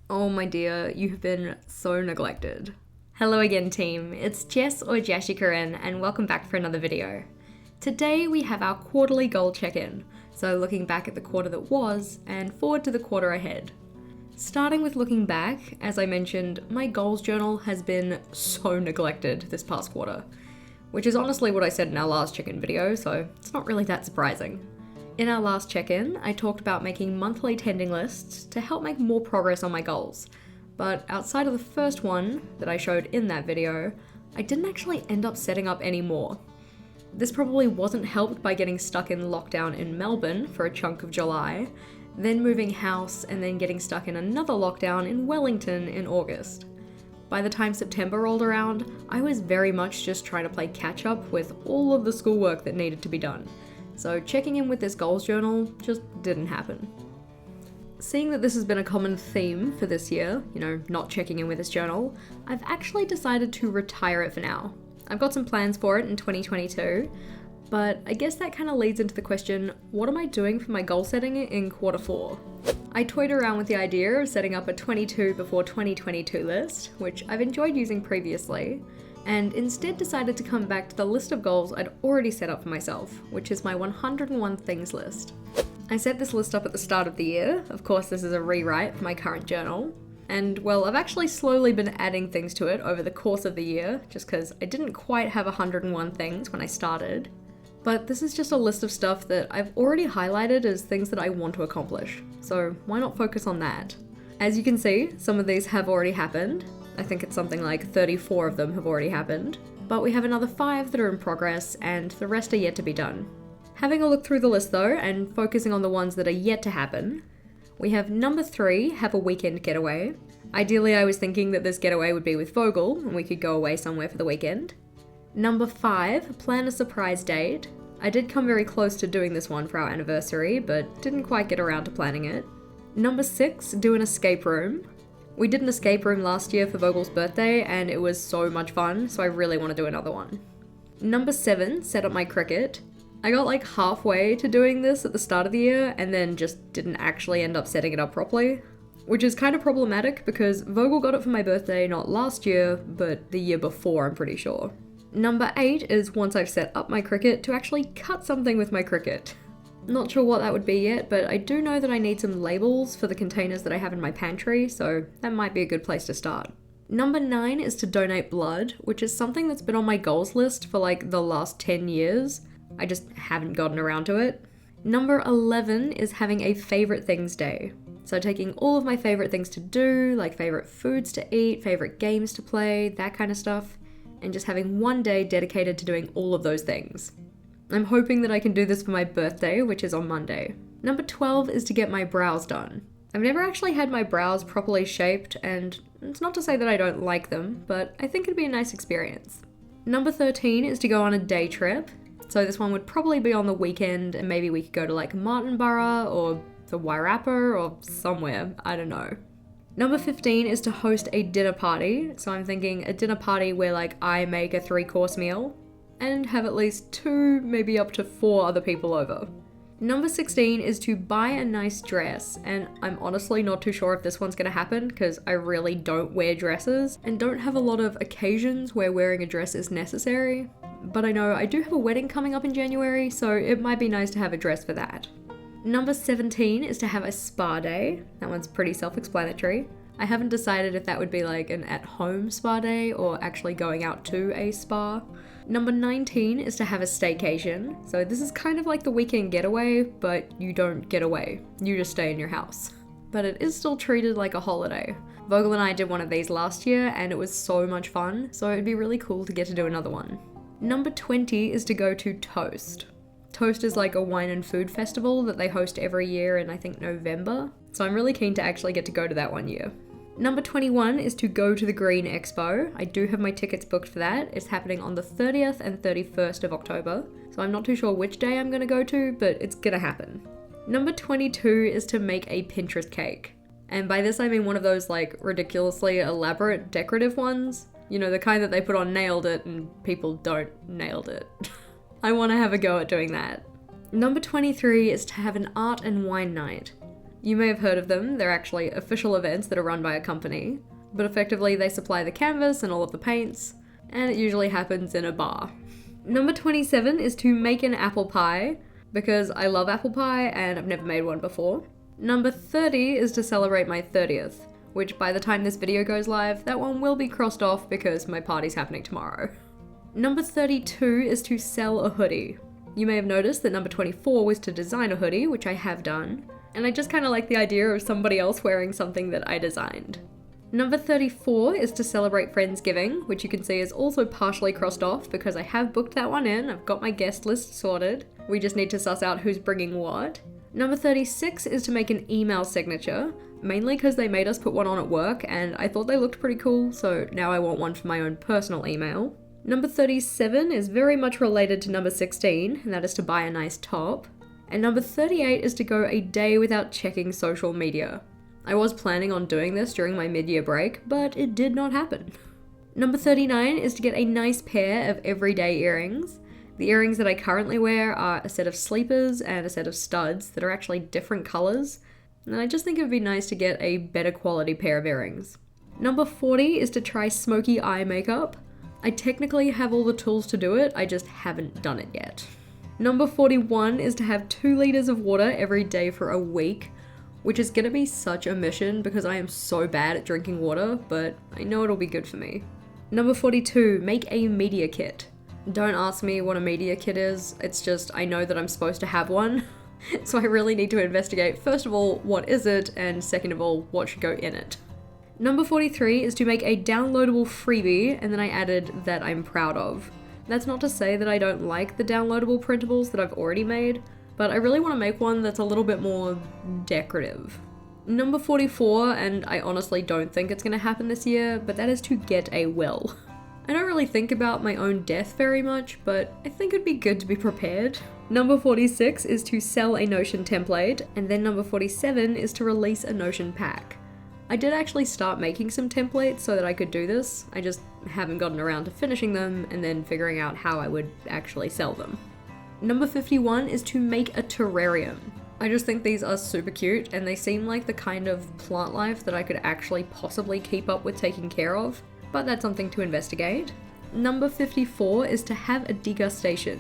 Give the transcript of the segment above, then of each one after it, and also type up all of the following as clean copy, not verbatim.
Oh my dear, you have been so neglected. Hello again team, it's Jess or JashiiCorrin and welcome back for another video. Today we have our quarterly goal check-in, so looking back at the quarter that was and forward to the quarter ahead. Starting with looking back, as I mentioned, my goals journal has been so neglected this past quarter, which is honestly what I said in our last check-in video, so it's not really that surprising. In our last check-in, I talked about making monthly tending lists to help make more progress on my goals, but outside of the first one that I showed in that video, I didn't actually end up setting up any more. This probably wasn't helped by getting stuck in lockdown in Melbourne for a chunk of July, then moving house and then getting stuck in another lockdown in Wellington in August. By the time September rolled around, I was very much just trying to play catch up with all of the schoolwork that needed to be done. So checking in with this goals journal just didn't happen. Seeing that this has been a common theme for this year, not checking in with this journal, I've actually decided to retire it for now. I've got some plans for it in 2022, but I guess that kind of leads into the question, what am I doing for my goal setting in quarter 4? I toyed around with the idea of setting up a 22 before 2022 list, which I've enjoyed using previously, and instead decided to come back to the list of goals I'd already set up for myself, which is my 101 things list. I set this list up at the start of the year. Of course, this is a rewrite for my current journal. And well, I've actually slowly been adding things to it over the course of the year, just because I didn't quite have 101 things when I started. But this is just a list of stuff that I've already highlighted as things that I want to accomplish. So why not focus on that? As you can see, some of these have already happened. I think it's something like 34 of them have already happened, but we have another 5 that are in progress and the rest are yet to be done. Having a look through the list though, and focusing on the ones that are yet to happen, we have number 3, have a weekend getaway. Ideally I was thinking that this getaway would be with Vogel and we could go away somewhere for the weekend. Number 5, plan a surprise date. I did come very close to doing this one for our anniversary, but didn't quite get around to planning it. Number 6, do an escape room. We did an escape room last year for Vogel's birthday and it was so much fun, so I really want to do another one. Number 7, set up my cricket. I got like halfway to doing this at the start of the year and then just didn't actually end up setting it up properly, which is kind of problematic because Vogel got it for my birthday not last year, but the year before, I'm pretty sure. Number 8 is once I've set up my cricket to actually cut something with my cricket. Not sure what that would be yet, but I do know that I need some labels for the containers that I have in my pantry, so that might be a good place to start. Number 9 is to donate blood, which is something that's been on my goals list for like the last 10 years. I just haven't gotten around to it. Number 11 is having a favorite things day. So taking all of my favorite things to do, like favorite foods to eat, favorite games to play, that kind of stuff, and just having one day dedicated to doing all of those things. I'm hoping that I can do this for my birthday, which is on Monday. Number 12 is to get my brows done. I've never actually had my brows properly shaped, and it's not to say that I don't like them, but I think it'd be a nice experience. Number 13 is to go on a day trip. So this one would probably be on the weekend, and maybe we could go to like Martinborough or the Wairarapa or somewhere, I don't know. Number 15 is to host a dinner party. So I'm thinking a dinner party where like I make a 3-course meal and have at least 2, maybe up to 4 other people over. Number 16 is to buy a nice dress, and I'm honestly not too sure if this one's gonna happen because I really don't wear dresses and don't have a lot of occasions where wearing a dress is necessary. But I know I do have a wedding coming up in January, so it might be nice to have a dress for that. Number 17 is to have a spa day. That one's pretty self-explanatory. I haven't decided if that would be like an at-home spa day or actually going out to a spa. Number 19 is to have a staycation. So this is kind of like the weekend getaway, but you don't get away. You just stay in your house. But it is still treated like a holiday. Vogel and I did one of these last year and it was so much fun, so it'd be really cool to get to do another one. Number 20 is to go to Toast. Toast is like a wine and food festival that they host every year in I think November, so I'm really keen to actually get to go to that one year. Number 21 is to go to the Green Expo. I do have my tickets booked for that. It's happening on the 30th and 31st of October, so I'm not too sure which day I'm going to go to, but it's gonna happen. Number 22 is to make a Pinterest cake. And by this I mean one of those like ridiculously elaborate decorative ones. You know, the kind that they put on nailed it and people don't nailed it. I want to have a go at doing that. Number 23 is to have an art and wine night. You may have heard of them, they're actually official events that are run by a company, but effectively they supply the canvas and all of the paints, and it usually happens in a bar. Number 27 is to make an apple pie, because I love apple pie and I've never made one before. Number 30 is to celebrate my 30th, which by the time this video goes live, that one will be crossed off because my party's happening tomorrow. Number 32 is to sell a hoodie. You may have noticed that number 24 was to design a hoodie, which I have done, and I just kind of like the idea of somebody else wearing something that I designed. Number 34 is to celebrate Friendsgiving, which you can see is also partially crossed off because I have booked that one in, I've got my guest list sorted, we just need to suss out who's bringing what. Number 36 is to make an email signature, mainly because they made us put one on at work and I thought they looked pretty cool, so now I want one for my own personal email. Number 37 is very much related to number 16, and that is to buy a nice top. And number 38 is to go a day without checking social media. I was planning on doing this during my mid-year break, but it did not happen. Number 39 is to get a nice pair of everyday earrings. The earrings that I currently wear are a set of sleepers and a set of studs that are actually different colors, and I just think it would be nice to get a better quality pair of earrings. Number 40 is to try smoky eye makeup. I technically have all the tools to do it, I just haven't done it yet. Number 41 is to have 2 liters of water every day for a week, which is gonna be such a mission because I am so bad at drinking water, but I know it'll be good for me. Number 42, make a media kit. Don't ask me what a media kit is, it's just I know that I'm supposed to have one, so I really need to investigate first of all, what is it, and second of all, what should go in it. Number 43 is to make a downloadable freebie, and then I added that I'm proud of. That's not to say that I don't like the downloadable printables that I've already made, but I really want to make one that's a little bit more decorative. Number 44, and I honestly don't think it's going to happen this year, but that is to get a will. I don't really think about my own death very much, but I think it'd be good to be prepared. Number 46 is to sell a Notion template, and then number 47 is to release a Notion pack. I did actually start making some templates so that I could do this, I just haven't gotten around to finishing them and then figuring out how I would actually sell them. Number 51 is to make a terrarium. I just think these are super cute and they seem like the kind of plant life that I could actually possibly keep up with taking care of, but that's something to investigate. Number 54 is to have a degustation.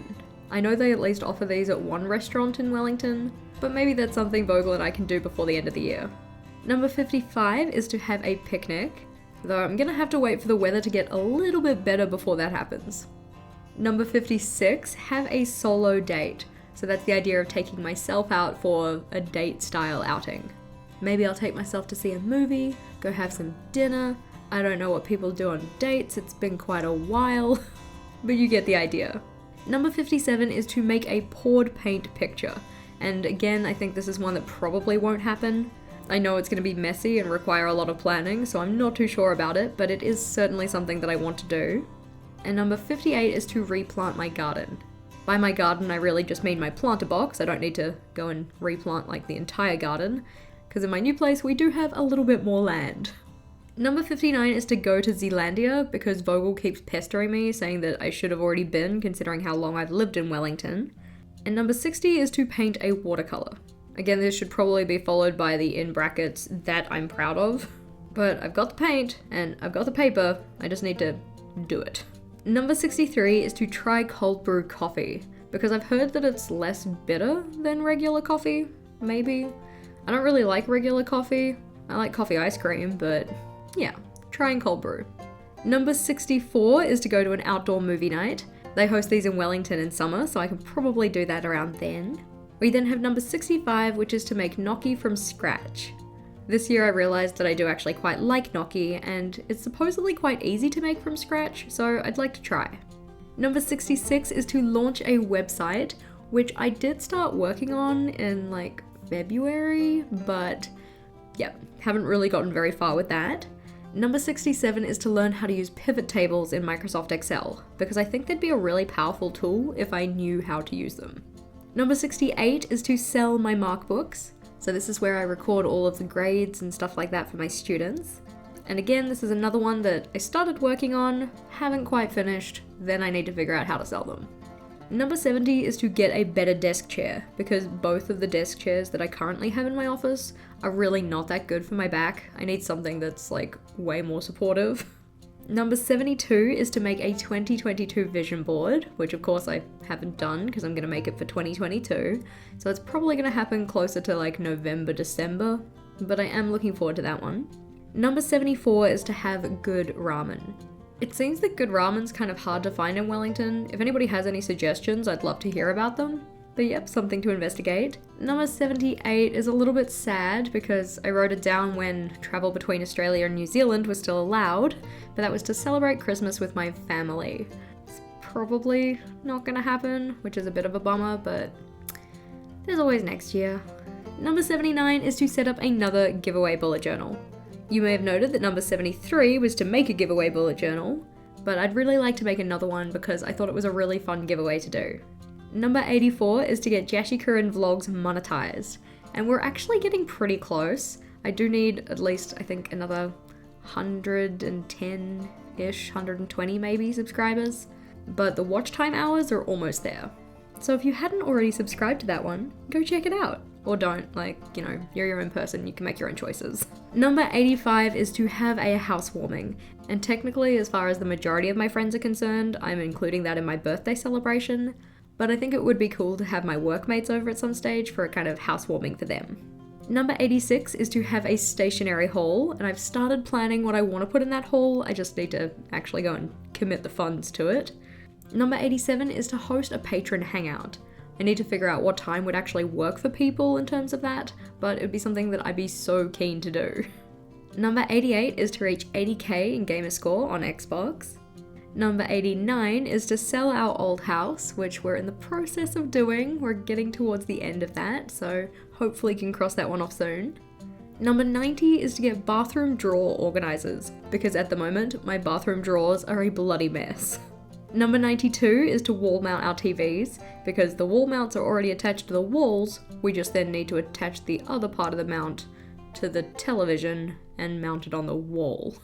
I know they at least offer these at one restaurant in Wellington, but maybe that's something Vogel and I can do before the end of the year. Number 55 is to have a picnic, though I'm gonna have to wait for the weather to get a little bit better before that happens. Number 56, have a solo date. So that's the idea of taking myself out for a date style outing. Maybe I'll take myself to see a movie, go have some dinner. I don't know what people do on dates, it's been quite a while, but you get the idea. Number 57 is to make a poured paint picture. And again, I think this is one that probably won't happen. I know it's going to be messy and require a lot of planning, so I'm not too sure about it, but it is certainly something that I want to do. And number 58 is to replant my garden. By my garden, I really just mean my planter box. I don't need to go and replant like the entire garden, because in my new place we do have a little bit more land. Number 59 is to go to Zealandia, because Vogel keeps pestering me, saying that I should have already been, considering how long I've lived in Wellington. And number 60 is to paint a watercolor. Again, this should probably be followed by the in brackets that I'm proud of, but I've got the paint and I've got the paper, I just need to do it. Number 63 is to try cold brew coffee, because I've heard that it's less bitter than regular coffee, maybe. I don't really like regular coffee, I like coffee ice cream, but yeah, trying cold brew. Number 64 is to go to an outdoor movie night. They host these in Wellington in summer, so I can probably do that around then. We then have number 65, which is to make gnocchi from scratch. This year I realized that I do actually quite like gnocchi, and it's supposedly quite easy to make from scratch, so I'd like to try. Number 66 is to launch a website, which I did start working on in like February, but yep, haven't really gotten very far with that. Number 67 is to learn how to use pivot tables in Microsoft Excel, because I think they'd be a really powerful tool if I knew how to use them. Number 68 is to sell my markbooks. So this is where I record all of the grades and stuff like that for my students. And again, this is another one that I started working on, haven't quite finished, then I need to figure out how to sell them. Number 70 is to get a better desk chair, because both of the desk chairs that I currently have in my office are really not that good for my back. I need something that's like way more supportive. Number 72 is to make a 2022 vision board, which of course I haven't done because I'm going to make it for 2022. So it's probably going to happen closer to like November, December, but I am looking forward to that one. Number 74 is to have good ramen. It seems that good ramen's kind of hard to find in Wellington. If anybody has any suggestions, I'd love to hear about them. But yep, something to investigate. Number 78 is a little bit sad because I wrote it down when travel between Australia and New Zealand was still allowed, but that was to celebrate Christmas with my family. It's probably not gonna happen, which is a bit of a bummer, but there's always next year. Number 79 is to set up another giveaway bullet journal. You may have noted that number 73 was to make a giveaway bullet journal, but I'd really like to make another one because I thought it was a really fun giveaway to do. Number 84 is to get JashiiCorrin vlogs monetized, and we're actually getting pretty close. I do need at least, I think, another 110-ish, 120 maybe subscribers, but the watch time hours are almost there. So if you hadn't already subscribed to that one, go check it out. Or don't, like, you know, you're your own person, you can make your own choices. Number 85 is to have a housewarming, and technically, as far as the majority of my friends are concerned, I'm including that in my birthday celebration. But I think it would be cool to have my workmates over at some stage for a kind of housewarming for them. Number 86 is to have a stationery haul, and I've started planning what I want to put in that haul. I just need to actually go and commit the funds to it. Number 87 is to host a patron hangout. I need to figure out what time would actually work for people in terms of that, but it would be something that I'd be so keen to do. Number 88 is to reach 80k in gamer score on Xbox. Number 89 is to sell our old house, which we're in the process of doing. We're getting towards the end of that, so hopefully can cross that one off soon. Number 90 is to get bathroom drawer organizers, because at the moment, my bathroom drawers are a bloody mess. Number 92 is to wall mount our TVs, because the wall mounts are already attached to the walls, we just then need to attach the other part of the mount to the television and mount it on the wall.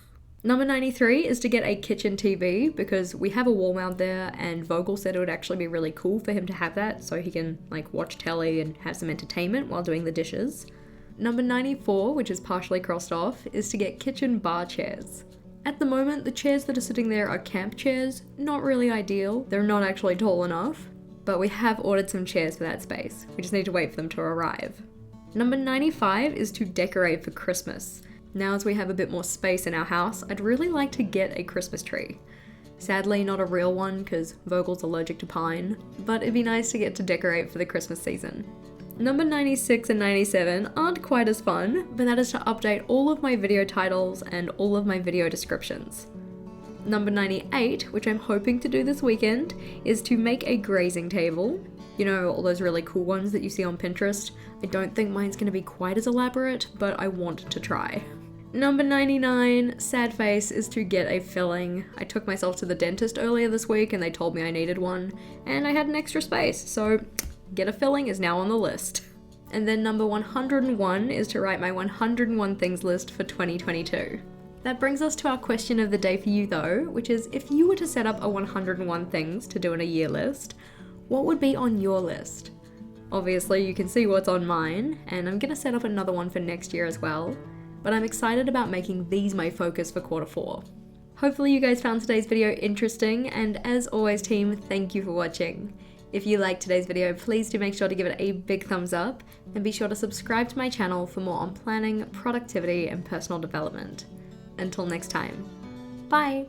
Number 93 is to get a kitchen TV, because we have a wall mount there and Vogel said it would actually be really cool for him to have that so he can like watch telly and have some entertainment while doing the dishes. Number 94, which is partially crossed off, is to get kitchen bar chairs. At the moment, the chairs that are sitting there are camp chairs, not really ideal, they're not actually tall enough, but we have ordered some chairs for that space. We just need to wait for them to arrive. Number 95 is to decorate for Christmas. Now as we have a bit more space in our house, I'd really like to get a Christmas tree. Sadly, not a real one because Vogel's allergic to pine, but it'd be nice to get to decorate for the Christmas season. Number 96 and 97 aren't quite as fun, but that is to update all of my video titles and all of my video descriptions. Number 98, which I'm hoping to do this weekend, is to make a grazing table. You know, all those really cool ones that you see on Pinterest. I don't think mine's going to be quite as elaborate, but I want to try. Number 99, sad face, is to get a filling. I took myself to the dentist earlier this week and they told me I needed one, and I had an extra space, so get a filling is now on the list. And then number 101 is to write my 101 things list for 2022. That brings us to our question of the day for you though, which is if you were to set up a 101 things to do in a year list, what would be on your list? Obviously you can see what's on mine, and I'm gonna set up another one for next year as well, but I'm excited about making these my focus for quarter 4. Hopefully you guys found today's video interesting, and as always team, thank you for watching. If you liked today's video, please do make sure to give it a big thumbs up, and be sure to subscribe to my channel for more on planning, productivity, and personal development. Until next time, bye!